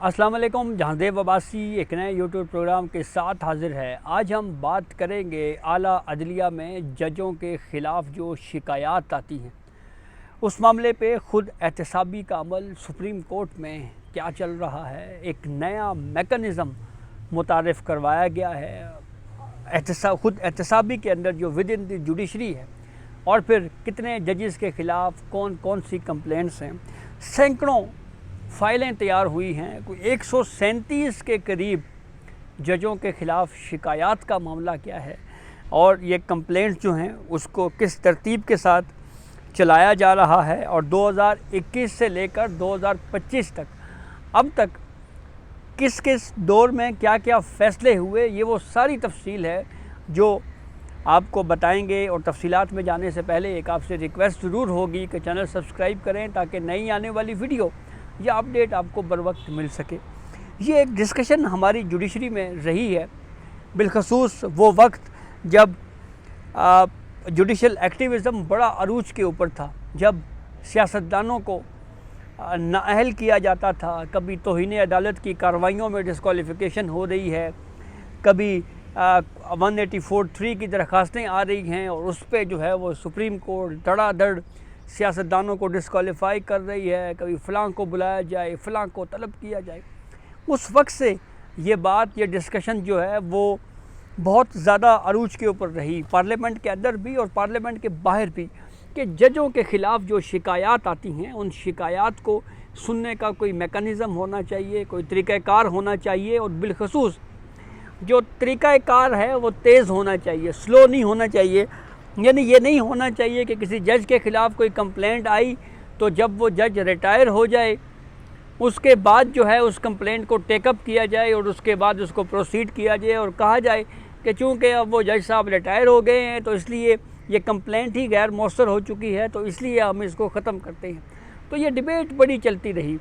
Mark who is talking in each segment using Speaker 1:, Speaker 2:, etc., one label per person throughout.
Speaker 1: अस्सलाम वालेकुम। जहांदेव अब्बासी एक नए यूट्यूब प्रोग्राम के साथ हाजिर है। आज हम बात करेंगे आला अदलिया में जजों के ख़िलाफ़ जो शिकायत आती हैं उस मामले पे ख़ुद एहतसाबी का अमल सुप्रीम कोर्ट में क्या चल रहा है। एक नया मेकनिज़म मुतारिफ़ करवाया गया है ख़ुद एहतसाबी के अंदर जो विद इन द जुडिशरी है, और फिर कितने जजेस के ख़िलाफ़ कौन कौन सी कंप्लेंट्स हैं। सैकड़ों फ़ाइलें तैयार हुई हैं, कोई 137 के करीब जजों के ख़िलाफ़ शिकायत का मामला क्या है और ये कंप्लेंट्स जो हैं उसको किस तरतीब के साथ चलाया जा रहा है, और 2021 से लेकर 2025 तक अब तक किस किस दौर में क्या क्या फ़ैसले हुए, ये वो सारी तफसील है जो आपको बताएंगे। और तफसीलात में जाने से पहले एक आपसे रिक्वेस्ट ज़रूर होगी कि चैनल सब्सक्राइब करें ताकि नई आने वाली वीडियो या अपडेट आपको बर वक्त मिल सके। ये एक डिस्कशन हमारी जुडिशरी में रही है, बिलखसूस वो वक्त जब जुडिशल एक्टिविज़म बड़ा अरूज के ऊपर था, जब सियासतदानों को नाअहल किया जाता था। कभी तौहीन अदालत की कार्रवाइयों में डिस्क्वालिफ़िकेशन हो रही है, कभी 184(3) की दरख्वास्तें आ रही हैं और उस पर जो है वो सुप्रीम कोर्ट धड़ाधड़ सियासतदानों को डिस्क्वालीफाई कर रही है, कभी फ़लाँ को बुलाया जाए, फ़लाँ को तलब किया जाए। उस वक्त से ये डिस्कशन जो है वो बहुत ज़्यादा अरूज के ऊपर रही, पार्लियामेंट के अंदर भी और पार्लियामेंट के बाहर भी, कि जजों के ख़िलाफ़ जो शिकायत आती हैं उन शिकायत को सुनने का कोई मेकनिज़म होना चाहिए, कोई तरीक़ाकार होना चाहिए, और बिलखसूस जो तरीक़ाकार है वो तेज़ होना चाहिए, स्लो नहीं होना चाहिए। यानी ये नहीं होना चाहिए कि किसी जज के ख़िलाफ़ कोई कंप्लेंट आई तो जब वो जज रिटायर हो जाए उसके बाद जो है उस कंप्लेंट को टेकअप किया जाए और उसके बाद उसको प्रोसीड किया जाए और कहा जाए कि चूँकि अब वो जज साहब रिटायर हो गए हैं तो इसलिए ये कंप्लेंट ही गैर मौसर हो चुकी है तो इसलिए हम इसको ख़त्म करते हैं। तो ये डिबेट बड़ी चलती रही।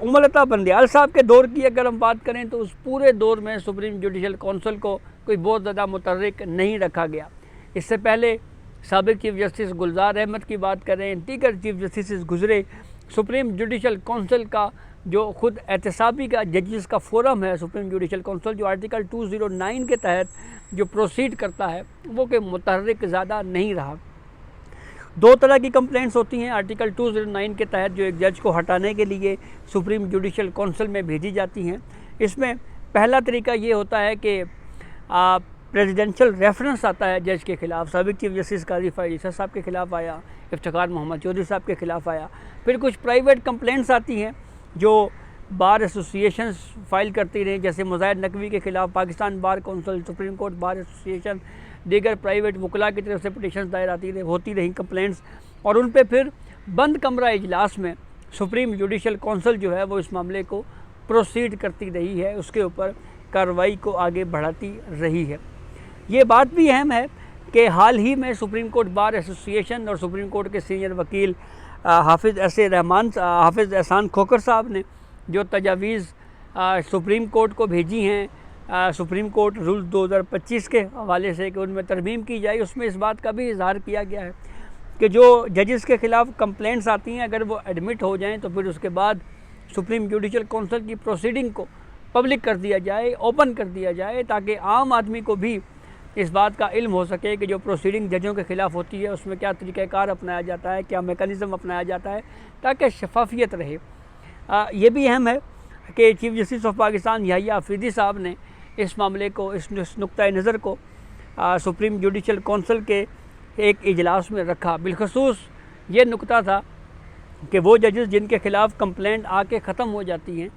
Speaker 1: उमर अता बंदयाल साहब के दौर की अगर हम बात करें तो उस पूरे दौर में सुप्रीम जुडिशल कौंसिल को कोई बहुत ज़्यादा मुतहर्रिक नहीं रखा गया। इससे पहले साबिक़ चीफ़ जस्टिस गुलजार अहमद की बात करें, दीगर चीफ़ जस्टिस गुज़रे, सुप्रीम जुडिशल कौंसिल का जो ख़ुद एहतसाबी का जजेस का फोरम है, सुप्रीम जुडिशल कौंसिल जो आर्टिकल 209 के तहत जो प्रोसीड करता है वो कि मुतहर्रिक ज़्यादा नहीं रहा। दो तरह की कंप्लेंट्स होती हैं आर्टिकल 209 के तहत जो एक जज को हटाने के लिए सुप्रीम जुडिशल कौंसिल में भेजी जाती हैं। इसमें पहला तरीका ये होता है कि प्रेसिडेंशियल रेफरेंस आता है जज के ख़िलाफ़। साबिक़ चीफ़ जस्टिस काजी फ़ाइज़ ईसा साहब के ख़िलाफ़ आया, इफ्तिखार मोहम्मद चौधरी साहब के ख़िलाफ़ आया। फिर कुछ प्राइवेट कंप्लेंट्स आती हैं जो बार एसोसिएशंस फ़ाइल करती रहीं, जैसे मुज़ाहिर नकवी के ख़िलाफ़ Pakistan bar council, supreme court bar association, दीगर प्राइवेट वकला की तरफ से पिटीशन दायर होती रहीं कंप्लेंट्स, और उन पर फिर बंद कमरा इजलास में सुप्रीम जुडिशल कौंसिल जो है वो इस मामले को प्रोसीड करती रही है, उसके ऊपर कार्रवाई को आगे बढ़ाती रही है। ये बात भी अहम है कि हाल ही में सुप्रीम कोर्ट बार एसोसिएशन और सुप्रीम कोर्ट के सीनियर वकील हाफिज़ एहसान खोखर साहब ने जो तजावीज़ सुप्रीम कोर्ट को भेजी हैं सुप्रीम कोर्ट रूल 2025 के हवाले से कि उनमें तरमीम की जाए, उसमें इस बात का भी इजहार किया गया है कि जो जजेस के ख़िलाफ़ कंप्लेंट्स आती हैं अगर वो एडमिट हो जाएं तो फिर उसके बाद सुप्रीम जुडिशल कौंसिल की प्रोसीडिंग को पब्लिक कर दिया जाए, ओपन कर दिया जाए, ताकि आम आदमी को भी इस बात का इल्म हो सके कि जो प्रोसीडिंग जजों के ख़िलाफ़ होती है उसमें क्या तरीक़ाकार अपनाया जाता है, क्या मेकनिज़म अपनाया जाता है, ताकि शफाफियत रहे। ये भी अहम है कि chief justice of Pakistan Yahya Afridi साहब ने इस मामले को, इस नुक्ता नज़र को सुप्रीम जुडिशल कौंसिल के एक इजलास में रखा। बिलखसूस ये नुक्ता था कि वो जजेस जिनके ख़िलाफ़ कंप्लेंट आके ख़त्म हो जाती हैं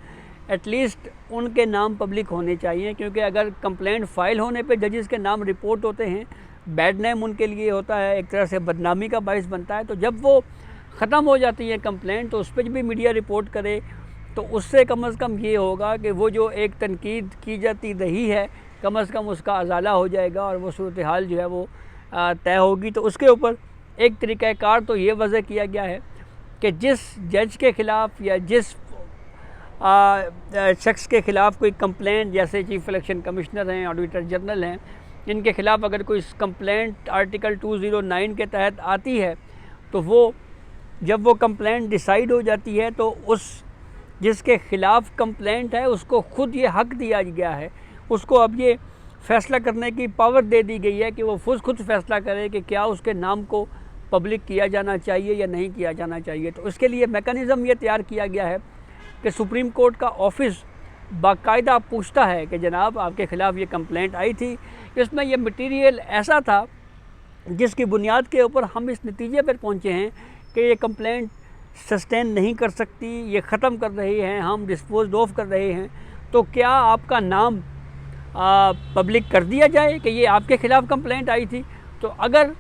Speaker 1: एटलीस्ट उनके नाम पब्लिक होने चाहिए, क्योंकि अगर कंप्लेंट फ़ाइल होने पे जजेस के नाम रिपोर्ट होते हैं, बैड नेम उनके लिए होता है, एक तरह से बदनामी का बाइस बनता है। तो जब वो ख़त्म हो जाती है कंप्लेंट तो उस पर भी मीडिया रिपोर्ट करे तो उससे कम से कम ये होगा कि वो जो एक तनकीद की जाती रही है कम से कम उसका अजाला हो जाएगा और वो सूरत हाल जो है वो तय होगी। तो उसके ऊपर एक तरीक़ाकार तो ये वज़ह किया गया है कि जिस जज के ख़िलाफ़ या जिस शख्स के ख़िलाफ़ कोई कंप्लेंट, जैसे चीफ़ इलेक्शन कमिश्नर हैं, ऑडिटर जनरल हैं, इनके ख़िलाफ़ अगर कोई कंप्लेंट आर्टिकल 209 के तहत आती है तो वो जब वो कंप्लेंट डिसाइड हो जाती है तो उस जिसके ख़िलाफ़ कंप्लेंट है उसको खुद ये हक दिया गया है, उसको अब ये फ़ैसला करने की पावर दे दी गई है कि वो खुद फ़ैसला करे कि क्या उसके नाम को पब्लिक किया जाना चाहिए या नहीं किया जाना चाहिए। तो इसके लिए मेकनिज़म ये तैयार किया गया है कि सुप्रीम कोर्ट का ऑफिस बाकायदा पूछता है कि जनाब आपके ख़िलाफ़ ये कंप्लेंट आई थी, इसमें ये मटेरियल ऐसा था जिसकी बुनियाद के ऊपर हम इस नतीजे पर पहुँचे हैं कि ये कंप्लेंट सस्टेन नहीं कर सकती, ये ख़त्म कर रही हैं, हम डिस्पोज ऑफ कर रहे हैं, तो क्या आपका नाम पब्लिक कर दिया जाए कि ये आपके ख़िलाफ़ कंप्लेंट आई थी। तो अगर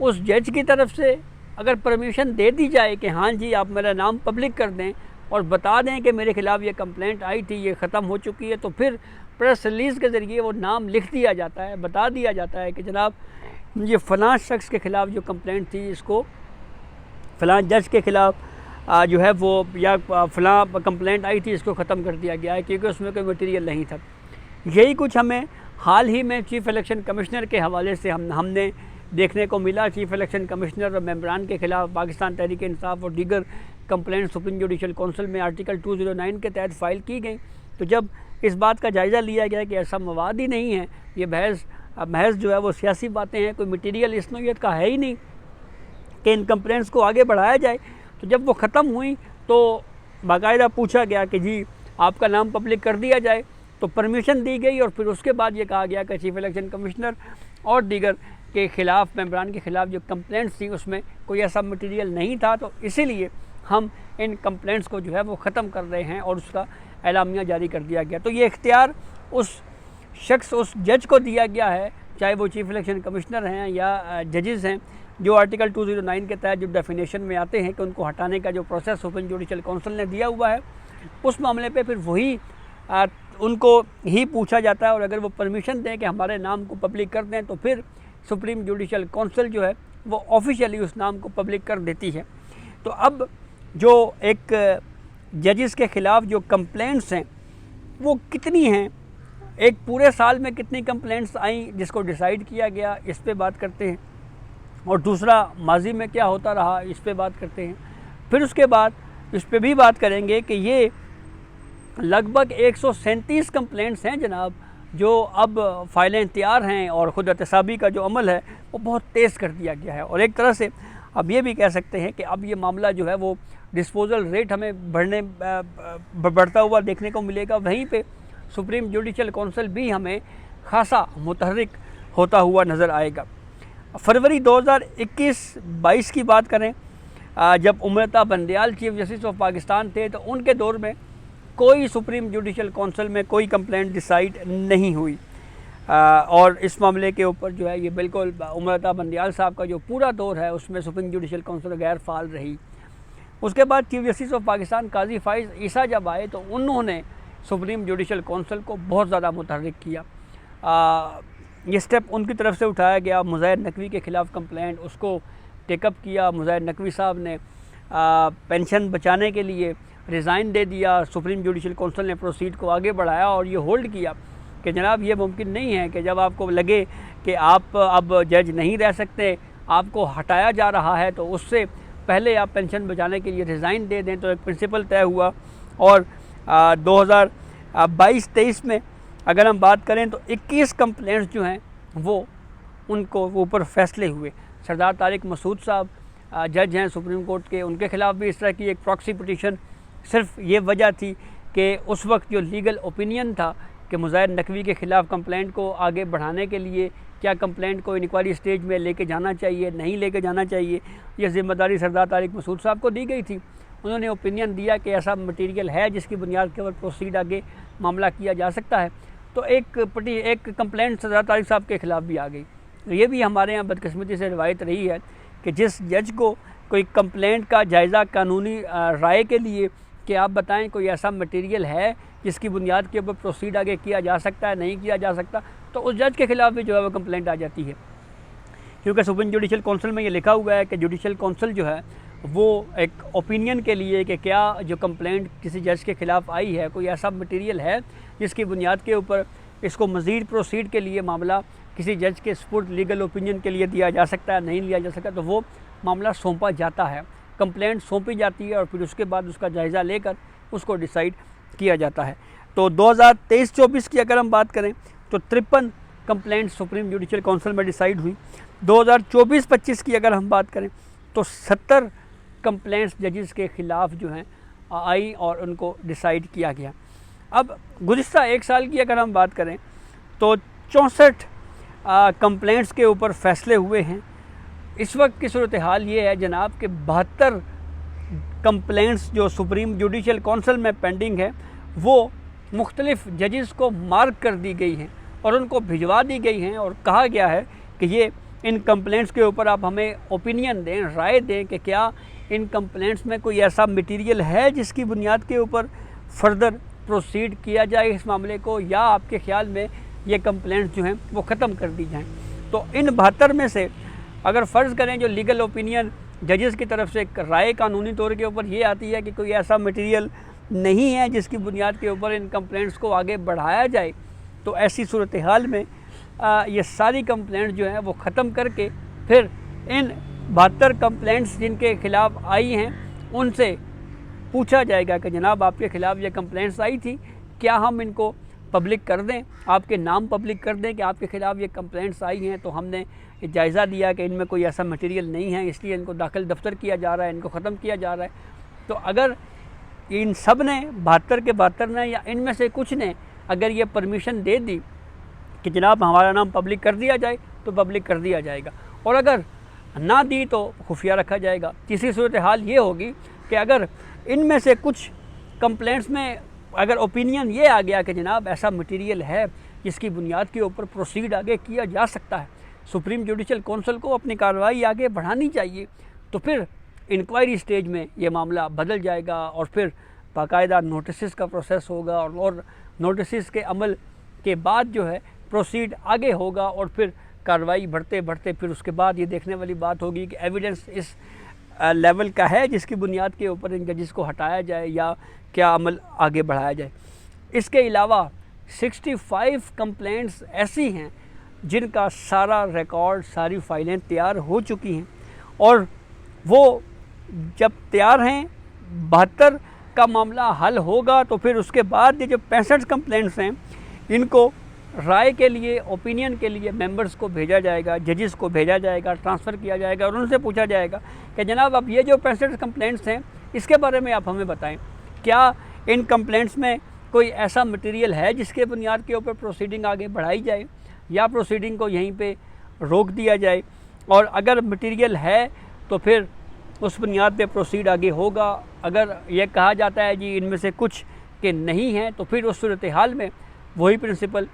Speaker 1: उस जज की तरफ से अगर परमिशन दे दी जाए कि हाँ जी आप मेरा नाम पब्लिक कर दें और बता दें कि मेरे ख़िलाफ़ ये कंप्लेंट आई थी, ये ख़त्म हो चुकी है, तो फिर प्रेस रिलीज़ के ज़रिए वो नाम लिख दिया जाता है, बता दिया जाता है कि जनाब ये फ़लाँ शख्स के ख़िलाफ़ जो कंप्लेंट थी इसको फ़लाँ जज के ख़िलाफ़ जो है वो या फ़लाँ कंप्लेंट आई थी, इसको ख़त्म कर दिया गया है क्योंकि उसमें कोई मटेरियल नहीं था। यही कुछ हमें हाल ही में चीफ़ इलेक्शन कमिश्नर के हवाले से हमने देखने को मिला। चीफ़ इलेक्शन कमिश्नर और मेंबरान के ख़िलाफ़ पाकिस्तान तहरीक इंसाफ और दीगर कंप्लेंट सुप्रीम जुडिशल काउंसिल में आर्टिकल 209 के तहत फ़ाइल की गई। तो जब इस बात का जायज़ा लिया गया कि ऐसा मवाद ही नहीं है, ये महज जो है वो सियासी बातें हैं, कोई मटीरियल इस नौइयत का है ही नहीं कि इन कंप्लेंट्स को आगे बढ़ाया जाए, तो जब वो ख़त्म हुई तो बाकायदा पूछा गया कि जी आपका नाम पब्लिक कर दिया जाए, तो परमिशन दी गई और फिर उसके बाद ये कहा गया कि चीफ़ इलेक्शन कमिश्नर और दीगर के ख़िलाफ़ मेंबरान के ख़िलाफ़ जो कंप्लेंट्स थी उसमें कोई ऐसा मटेरियल नहीं था, तो इसीलिए हम इन कंप्लेंट्स को जो है वो ख़त्म कर रहे हैं और उसका एलामिया जारी कर दिया गया। तो ये इख्तियार उस शख्स उस जज को दिया गया है, चाहे वो चीफ़ इलेक्शन कमिश्नर हैं या जजेस हैं, जो आर्टिकल 209 के तहत जो डेफिनेशन में आते हैं कि उनको हटाने का जो प्रोसेस सुप्रीम जुडिशल काउंसिल ने दिया हुआ है, उस मामले पे फिर वही उनको ही पूछा जाता है और अगर वो परमिशन दें कि हमारे नाम को पब्लिक कर दें तो फिर सुप्रीम जुडिशल काउंसिल जो है वो ऑफिशियली उस नाम को पब्लिक कर देती है। तो अब जो एक जजेस के ख़िलाफ़ जो कंप्लेंट्स हैं वो कितनी हैं, एक पूरे साल में कितनी कंप्लेंट्स आई जिसको डिसाइड किया गया, इस पे बात करते हैं, और दूसरा माजी में क्या होता रहा, इस पे बात करते हैं। फिर उसके बाद इस पे भी बात करेंगे कि ये लगभग 137 कंप्लेंट्स हैं जनाब जो अब फ़ाइलें तैयार हैं और ख़ुद एहतसाबी का जो अमल है वो बहुत तेज़ कर दिया गया है। और एक तरह से अब ये भी कह सकते हैं कि अब ये मामला जो है वो डिस्पोजल रेट हमें बढ़ता हुआ देखने को मिलेगा। वहीं पे सुप्रीम जुडिशल काउंसिल भी हमें खासा मुतहर्रिक होता हुआ नज़र आएगा। फरवरी 2021-22 की बात करें, जब Umar Ata Bandial chief justice of Pakistan थे, तो उनके दौर में कोई सुप्रीम जुडिशल काउंसिल में कोई कंप्लेंट डिसाइड नहीं हुई और इस मामले के ऊपर जो है ये बिल्कुल उमरता बंदयाल साहब का जो पूरा दौर है उसमें सुप्रीम जुडिशल काउंसिल गैर फाल रही। उसके बाद चीफ जस्टिस ऑफ पाकिस्तान काजी फाइज ईसा जब आए तो उन्होंने सुप्रीम जुडिशल काउंसिल को बहुत ज़्यादा मुतहर्रिक किया। ये स्टेप उनकी तरफ से उठाया गया। मुज़ाहिर नकवी के ख़िलाफ़ कंप्लेंट उसको टेकअप किया। मुज़ाहिर नकवी साहब ने पेंशन बचाने के लिए रिज़ाइन दे दिया। सुप्रीम जुडिशल काउंसिल ने प्रोसीड को आगे बढ़ाया और ये होल्ड किया कि जनाब ये मुमकिन नहीं है कि जब आपको लगे कि आप अब जज नहीं रह सकते, आपको हटाया जा रहा है, तो उससे पहले आप पेंशन बचाने के लिए रिज़ाइन दे दें। तो एक प्रिंसिपल तय हुआ और 2022-23 में अगर हम बात करें तो 21 कंप्लेंट्स जो हैं वो उनको ऊपर फैसले हुए। सरदार तारिक मसूद साहब जज हैं सुप्रीम कोर्ट के, उनके ख़िलाफ़ भी इस तरह की एक प्रॉक्सी पिटीशन, सिर्फ ये वजह थी कि उस वक्त जो लीगल ओपिनियन था कि मुज़ाहिर नकवी के ख़िलाफ़ कंप्लेंट को आगे बढ़ाने के लिए क्या कंप्लेंट को इंक्वायरी स्टेज में लेके जाना चाहिए, नहीं लेके जाना चाहिए, ये ज़िम्मेदारी सरदार तारिक मसूद साहब को दी गई थी। उन्होंने ओपिनियन दिया कि ऐसा मटीरियल है जिसकी बुनियाद के ऊपर प्रोसीड आगे मामला किया जा सकता है। तो एक कंप्लेंट सरदार तारिक साहब के ख़िलाफ़ भी आ गई। तो ये भी हमारे यहाँ बदकिस्मती से रिवायत रही है कि जिस जज को कोई कंप्लेंट का जायज़ा कानूनी राय के लिए कि आप बताएं कोई ऐसा मटेरियल है जिसकी बुनियाद के ऊपर प्रोसीड आगे किया जा सकता है, नहीं किया जा सकता, तो उस जज के ख़िलाफ़ भी जो है वो कंप्लेंट आ जाती है। क्योंकि सुप्रीम जुडिशल काउंसिल में ये लिखा हुआ है कि जुडिशल काउंसिल जो है वो एक ओपिनियन के लिए कि क्या जो कंप्लेंट किसी जज के ख़िलाफ़ आई है कोई ऐसा मटेरियल है जिसकी बुनियाद के ऊपर इसको मज़ीद प्रोसीड के लिए मामला किसी जज के सपुर्द लीगल ओपिनियन के लिए दिया जा सकता है, नहीं लिया जा सकता, तो वो मामला सौंपा जाता है, कंप्लेंट सौंपी जाती है और फिर उसके बाद उसका जायज़ा लेकर उसको डिसाइड किया जाता है। तो 2023-24 की अगर हम बात करें तो 53 कंप्लेंट्स सुप्रीम जुडिशल काउंसिल में डिसाइड हुई। 2024-25 की अगर हम बात करें तो 70 कंप्लेंट्स जजेस के ख़िलाफ़ जो हैं आई और उनको डिसाइड किया गया। अब गुज़िश्ता एक साल की अगर हम बात करें तो 64 कंप्लेंट्स के ऊपर फैसले हुए हैं। इस वक्त की सूरत हाल ये है जनाब कि 72 कंप्लेंट्स जो सुप्रीम जुडिशल काउंसिल में पेंडिंग है वो मुख्तलिफ़ जजेस को मार्क कर दी गई हैं और उनको भिजवा दी गई हैं और कहा गया है कि ये इन कंप्लेंट्स के ऊपर आप हमें ओपिनियन दें, राय दें कि क्या इन कंप्लेंट्स में कोई ऐसा मटेरियल है जिसकी बुनियाद के ऊपर फर्दर प्रोसीड किया जाए इस मामले को, या आपके ख्याल में ये कंप्लेंट्स जो हैं वो ख़त्म कर दी जाएं। तो इन 72 में से अगर फ़र्ज़ करें जो लीगल ओपिनियन जजेस की तरफ से राय कानूनी तौर के ऊपर ये आती है कि कोई ऐसा मटेरियल नहीं है जिसकी बुनियाद के ऊपर इन कंप्लेंट्स को आगे बढ़ाया जाए, तो ऐसी सूरत हाल में ये सारी कंप्लेंट्स जो हैं वो ख़त्म करके फिर इन 72 कंप्लेंट्स जिनके ख़िलाफ़ आई हैं उनसे पूछा जाएगा कि जनाब आपके ख़िलाफ़ ये कंप्लेंट्स आई थी, क्या हम इनको पब्लिक कर दें, आपके नाम पब्लिक कर दें कि आपके ख़िलाफ़ ये कंप्लेंट्स आई हैं, तो हमने जायज़ा दिया कि इनमें कोई ऐसा मटेरियल नहीं है इसलिए इनको दाखिल दफ्तर किया जा रहा है, इनको ख़त्म किया जा रहा है। तो अगर इन सब ने 72 के 72 ने या इनमें से कुछ ने अगर ये परमिशन दे दी कि जनाब हमारा नाम पब्लिक कर दिया जाए तो पब्लिक कर दिया जाएगा, और अगर ना दी तो खुफिया रखा जाएगा। तीसरी सूरत हाल ये होगी कि अगर इनमें से कुछ कंप्लेंट्स में अगर ओपिनियन ये आ गया कि जनाब ऐसा मटेरियल है जिसकी बुनियाद के ऊपर प्रोसीड आगे किया जा सकता है, सुप्रीम जुडिशल काउंसिल को अपनी कार्रवाई आगे बढ़ानी चाहिए, तो फिर इंक्वायरी स्टेज में ये मामला बदल जाएगा और फिर बाकायदा नोटिस का प्रोसेस होगा और नोटिस के अमल के बाद जो है प्रोसीड आगे होगा और फिर कार्रवाई बढ़ते बढ़ते फिर उसके बाद ये देखने वाली बात होगी कि एविडेंस इस लेवल का है जिसकी बुनियाद के ऊपर इन जजेस को हटाया जाए या क्या अमल आगे बढ़ाया जाए। इसके अलावा 65 कंप्लेंट्स ऐसी हैं जिनका सारा रिकॉर्ड, सारी फाइलें तैयार हो चुकी हैं और वो जब तैयार हैं 72 का मामला हल होगा तो फिर उसके बाद ये जो 65 कंप्लेंट्स हैं इनको राय के लिए, ओपिनियन के लिए मेंबर्स को भेजा जाएगा, जजेस को भेजा जाएगा, ट्रांसफ़र किया जाएगा और उनसे पूछा जाएगा कि जनाब अब ये जो 65 कंप्लेंट्स हैं इसके बारे में आप हमें बताएं, क्या इन कंप्लेंट्स में कोई ऐसा मटेरियल है जिसके बुनियाद के ऊपर प्रोसीडिंग आगे बढ़ाई जाए या प्रोसीडिंग को यहीं पे रोक दिया जाए, और अगर मटेरियल है तो फिर उस बुनियाद पे प्रोसीड आगे होगा। अगर ये कहा जाता है जी इनमें से कुछ के नहीं हैं तो फिर उस सूरत हाल में वही प्रिंसिपल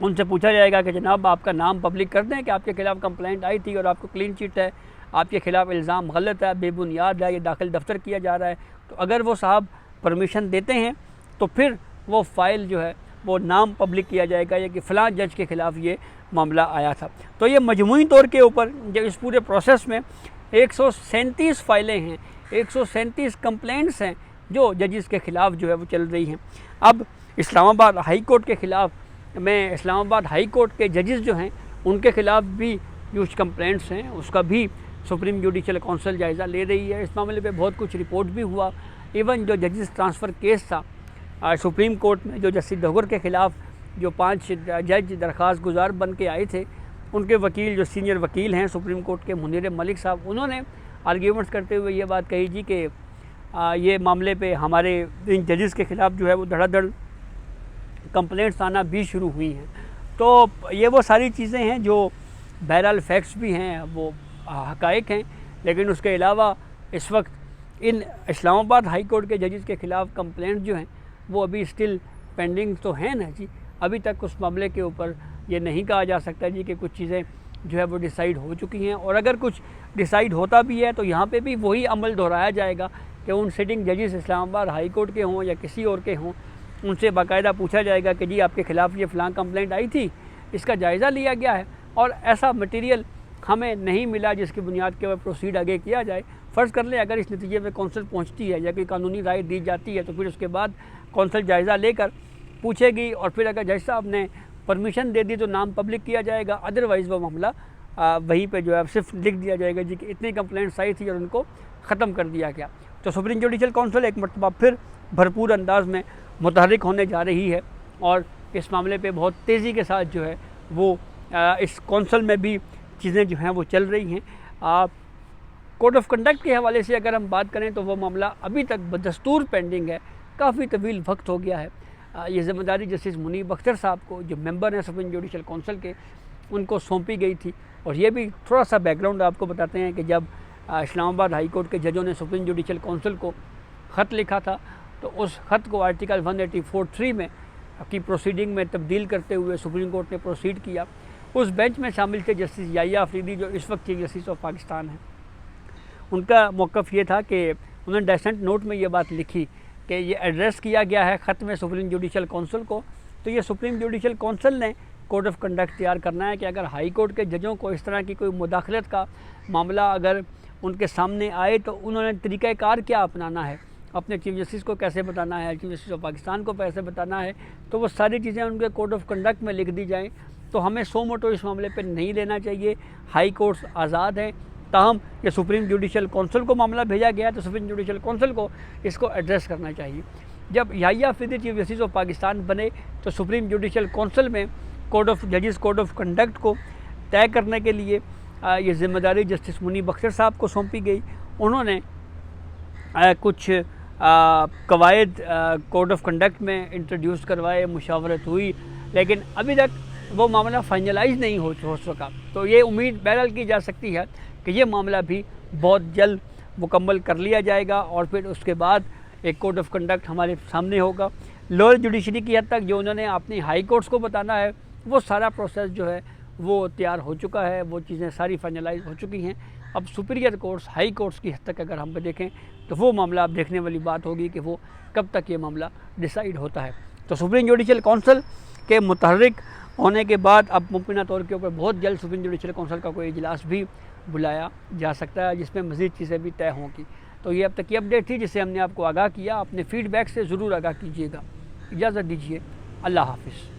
Speaker 1: उनसे पूछा जाएगा कि जनाब आपका नाम पब्लिक कर दें कि आपके ख़िलाफ़ कंप्लेंट आई थी और आपको क्लीन चिट है, आपके ख़िलाफ़ इल्ज़ाम गलत है, बेबुनियाद है, ये दाखिल दफ्तर किया जा रहा है। तो अगर वो साहब परमिशन देते हैं तो फिर वो फ़ाइल जो है वो नाम पब्लिक किया जाएगा ये कि फ़लाँ जज के ख़िलाफ़ ये मामला आया था। तो ये मजमूई तौर के ऊपर जब इस पूरे प्रोसेस में 137 फ़ाइलें हैं, 137 कंप्लेंट्स हैं जो जजेस के ख़िलाफ़ जो है वो चल रही हैं। अब इस्लामाबाद हाई कोर्ट के ख़िलाफ़ में इस्लामाबाद हाई कोर्ट के जजेस जो हैं उनके ख़िलाफ़ भी जो कंप्लेंट्स हैं उसका भी सुप्रीम जुडिशल काउंसिल जायज़ा ले रही है। इस मामले पे बहुत कुछ रिपोर्ट भी हुआ। इवन जो जजेस ट्रांसफ़र केस था सुप्रीम कोर्ट में जो जस्टिस दोहर के ख़िलाफ़ जो 5 जज दरख्वास्त गुजार बन के आए थे, उनके वकील जो सीनियर वकील हैं सुप्रीम कोर्ट के मुनीर मलिक साहब, उन्होंने आर्ग्यूमेंट्स करते हुए ये बात कही जी कि ये मामले पे हमारे इन जजेस के ख़िलाफ़ जो है वो धड़ाधड़ कंप्लेंट्स आना भी शुरू हुई हैं। तो ये वो सारी चीज़ें हैं जो बहरहाल फैक्ट्स भी हैं, वो हक़ाइक़ हैं, लेकिन उसके अलावा इस वक्त इन इस्लामाबाद हाई कोर्ट के जजेस के ख़िलाफ़ कंप्लेंट जो हैं वो अभी स्टिल पेंडिंग तो हैं ना जी। अभी तक उस मामले के ऊपर ये नहीं कहा जा सकता जी कि कुछ चीज़ें जो है वो डिसाइड हो चुकी हैं, और अगर कुछ डिसाइड होता भी है तो यहाँ पे भी वही अमल दोहराया जाएगा कि उन सिटिंग जजेस इस्लामाबाद हाई कोर्ट के हों या किसी और के हों, उनसे बाकायदा पूछा जाएगा कि जी आपके ख़िलाफ़ ये फ़लाँ कंप्लेंट आई थी, इसका जायज़ा लिया गया है और ऐसा मटेरियल हमें नहीं मिला जिसकी बुनियाद के ऊपर प्रोसीड आगे किया जाए। फ़र्ज़ कर लें अगर इस नतीजे में कौंसिल पहुँचती है या कोई कानूनी राय दी जाती है तो फिर उसके बाद कौंसिल जायज़ा लेकर पूछेगी और फिर अगर जज साहब ने परमिशन दे दी तो नाम पब्लिक किया जाएगा, अदरवाइज़ वो मामला वहीं पे जो है सिर्फ लिख दिया जाएगा जी कि इतनी कंप्लेंट्स आई थी और उनको ख़त्म कर दिया गया। तो सुप्रीम जुडिशल काउंसिल एक मरतबा फिर भरपूर अंदाज में मुतहर्रिक होने जा रही है और इस मामले पे बहुत तेज़ी के साथ जो है वो इस कौंसल में भी चीज़ें जो हैं वो चल रही हैं। कोड ऑफ कंडक्ट के हवाले से अगर हम बात करें तो वो मामला अभी तक बदस्तूर पेंडिंग है, काफ़ी तवील वक्त हो गया है। ये ज़िम्मेदारी जस्टिस मुनीब अख्तर साहब को, जो मेंबर हैं सुप्रीम जुडिशल काउंसिल के, उनको सौंपी गई थी। और ये भी थोड़ा सा बैकग्राउंड आपको बताते हैं कि जब इस्लामाबाद हाई कोर्ट के जजों ने सुप्रीम जुडिशल काउंसिल को ख़त लिखा था तो उस ख़त को आर्टिकल 184(3) में की प्रोसीडिंग में तब्दील करते हुए सुप्रीम कोर्ट ने प्रोसीड किया। उस बेंच में शामिल थे जस्टिस याहिया अफरीदी, जो इस वक्त चीफ जस्टिस ऑफ पाकिस्तान हैं। उनका मौक़िफ़ ये था कि उन्होंने डेसेंट नोट में ये बात लिखी कि ये एड्रेस किया गया है ख़त में सुप्रीम जुडिशल काउंसिल को, तो ये सुप्रीम जुडिशल काउंसिल ने कोड ऑफ कंडक्ट तैयार करना है कि अगर हाई कोर्ट के जजों को इस तरह की कोई मुदाखलत का मामला अगर उनके सामने आए तो उन्होंने तरीक़ाकार क्या अपनाना है, अपने चीफ जस्टिस को कैसे बताना है, चीफ जस्टिस ऑफ पाकिस्तान को कैसे बताना है, तो वो सारी चीज़ें उनके कोड ऑफ कंडक्ट में लिख दी जाएँ। तो हमें सो मोटो इस मामले पर नहीं लेना चाहिए। हाई कोर्ट्स आज़ाद हैं, ताहम ये सुप्रीम जुडिशल काउंसिल को मामला भेजा गया तो सुप्रीम जुडिशल काउंसिल को इसको एड्रेस करना चाहिए। जब Yahya Afridi chief justice of Pakistan बने तो सुप्रीम जुडिशल काउंसिल में कोड ऑफ कंडक्ट को तय करने के लिए ये ज़िम्मेदारी जस्टिस मुनीब अख्तर साहब को सौंपी गई। उन्होंने कुछ कवायद कोड ऑफ कंडक्ट में इंट्रोड्यूस करवाए, मुशावरत हुई, लेकिन अभी तक वो मामला फाइनलाइज नहीं हो सका। तो ये उम्मीद बहरहाल की जा सकती है कि ये मामला भी बहुत जल्द मुकम्मल कर लिया जाएगा और फिर उसके बाद एक कोड ऑफ कंडक्ट हमारे सामने होगा। लोअर जुडिशरी की हद तक जो उन्होंने अपनी हाई कोर्ट्स को बताना है वो सारा प्रोसेस जो है वो तैयार हो चुका है, वो चीज़ें सारी फाइनलाइज हो चुकी हैं। अब सुपीरियर कोर्ट्स, हाई कोर्ट्स की हद तक अगर हम देखें तो वो मामला अब देखने वाली बात होगी कि वो कब तक ये मामला डिसाइड होता है। तो सुप्रीम जुडिशल काउंसिल के मुतहर्रिक होने के बाद अब मुमकिन तौर के ऊपर बहुत जल्द सुप्रीम जुडिशल काउंसिल का कोई इजलास भी बुलाया जा सकता है जिसमें मज़ीद चीज़ें भी तय होंगी। तो ये अब तक की अपडेट थी जिससे हमने आपको आगाह किया। अपने फ़ीडबैक से ज़रूर आगाह कीजिएगा। इजाज़त दीजिए, अल्लाह हाफ़िज़।